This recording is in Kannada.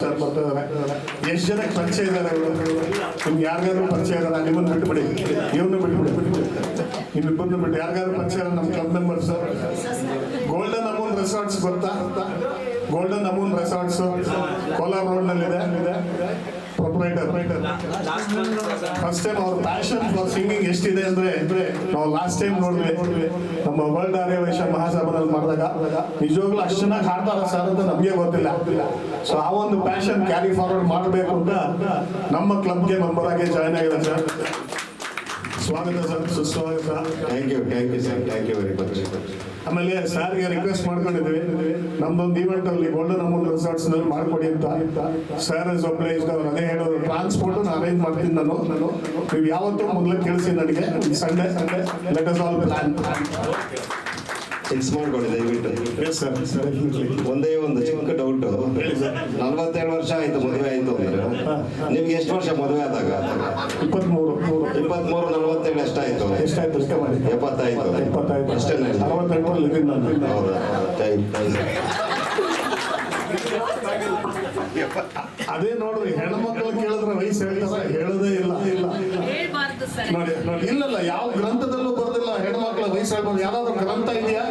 ಸರ್ ಬರ್ತಿದ್ದಾರೆ. ಎಷ್ಟು ಜನಕ್ಕೆ ಪರಿಚಯ ಇದ್ದಾರೆ ನಿಮ್ಗೆ ಯಾರಿಗಾದ್ರೂ ಪರಿಚಯ ಇದಾರ? ನಿಮ್ಮನ್ನು ಬಿಟ್ಬಿಡಿ, ಇವ್ರನ್ನ ಬಿಟ್ಬಿಡಿ, ಇನ್ನಿಬ್ಬರನ್ನ ಬಿಟ್ಟು ಯಾರಿಗಾದ್ರೂ ಪರಿಚಯ ನಮ್ಮ ಕ್ಲಬ್ ಮೆಂಬರ್ಸ್. ಗೋಲ್ಡನ್ ಅಮೂನ್ ರೆಸಾರ್ಟ್ಸ್ ಗೊತ್ತಾ? ಗೋಲ್ಡನ್ ಅಮೂನ್ ರೆಸಾರ್ಟ್ಸ್ ಕೋಲಾರ ರೋಡ್ ನಲ್ಲಿದೆ. ಪ್ರೊಪ್ರೈಟರ್ ಫಸ್ಟ್ ಟೈಮ್ ಅವ್ರ ಪ್ಯಾಷನ್ ಫಾರ್ ಸಿಂಗಿಂಗ್ ಎಷ್ಟಿದೆ ಅಂದ್ರೆ ನಾವು ಲಾಸ್ಟ್ ಟೈಮ್ ನೋಡಿದ್ವಿ ನಮ್ಮ ವರ್ಲ್ಡ್ ಆರ್ಯ ವೈಶ್ಯ ಮಹಾಸಭಾದಲ್ಲಿ ಮಾಡಿದಾಗ ನಿಜವಾಗ್ಲೂ ಅಷ್ಟು ಚೆನ್ನಾಗಿ ಹಾಡ್ತಾರ ಸರ್ ಅಂತ ನಮಗೆ ಗೊತ್ತಿಲ್ಲ. ಸೊ ಆ ಒಂದು ಪ್ಯಾಷನ್ ಕ್ಯಾರಿ ಫಾರ್ವರ್ಡ್ ಮಾಡಬೇಕು ಅಂತ ನಮ್ಮ ಕ್ಲಬ್ಗೆ ಮೆಂಬರ್ ಆಗಿ ಜಾಯ್ನ್ ಆಗಿದೆ ಸರ್. ಸ್ವಾಗತ ಸರ್, ಸುಸ್ವಾಗತ. Thank you sir, thank you very much. ಆಮೇಲೆ ಸರ್ಗೆ ರಿಕ್ವೆಸ್ಟ್ ಮಾಡ್ಕೊಂಡಿದ್ವಿ, ನಮ್ದೊಂದು ಈವೆಂಟ್ ಅಲ್ಲಿ ಗೋಲ್ಡನ್ ಅಮೂನ್ ರೆಸಾರ್ಟ್ಸ್ ನಲ್ಲಿ ಮಾಡ್ಕೊಡಿ ಅಂತ. ಸರ್ ಇಸ್ ಒಬ್ಲೈಸ್ಡ್, ಅವ್ರು ಅದೇ ಹೇಳೋದು, ಟ್ರಾನ್ಸ್ಪೋರ್ಟ್ ಅರೇಂಜ್ ಮಾಡ್ತೀನಿ ನಾನು. ನೀವು ಯಾವತ್ತೂ ಮೊದಲು ಕೇಳಿಸಿ ನನಗೆ, Sunday let us all plan. Fix ಮಾಡ್ಕೊಳ್ಳಿ ದಯವಿಟ್ಟು. Yes sir. ಒಂದೇ ಒಂದು ಚಿಕ್ಕ ಡೌಟ್. 47 ವರ್ಷ ಆಯ್ತು ಮದುವೆ ಆಯ್ತು ಅಂದ್ರೆ, ನಿಮ್ಗೆ ಎಷ್ಟು ವರ್ಷ ಮದುವೆ ಆದಾಗ? 23. 47 ಎಷ್ಟಾಯ್ತು? ಅಷ್ಟೇ ಮಾಡಿ. 75 ಅಷ್ಟೇ. 68 ಇದ್ದೀನಿ ನಾನು. ಹೌದಾ? ಅದೇ ನೋಡ್ರಿ, ಹೆಣ್ಮಕ್ಳು ಕೇಳಿದ್ರೆ ವಯಸ್ಸು ಹೇಳ್ತಾರ, ಹೇಳೋದೇ ಇಲ್ಲ. ನೋಡಿ, ಇಲ್ಲಲ್ಲ, ಯಾವ ಗ್ರಂಥದಲ್ಲೂ ಬರ್ದಿಲ್ಲ ಹೆಣ್ಮಕ್ಳ ವಯಸ್ಸು ಹೇಳ್ಬೋದು. ಯಾವ್ದಾದ್ರು ಗ್ರಂಥ ಇದೆಯಾ?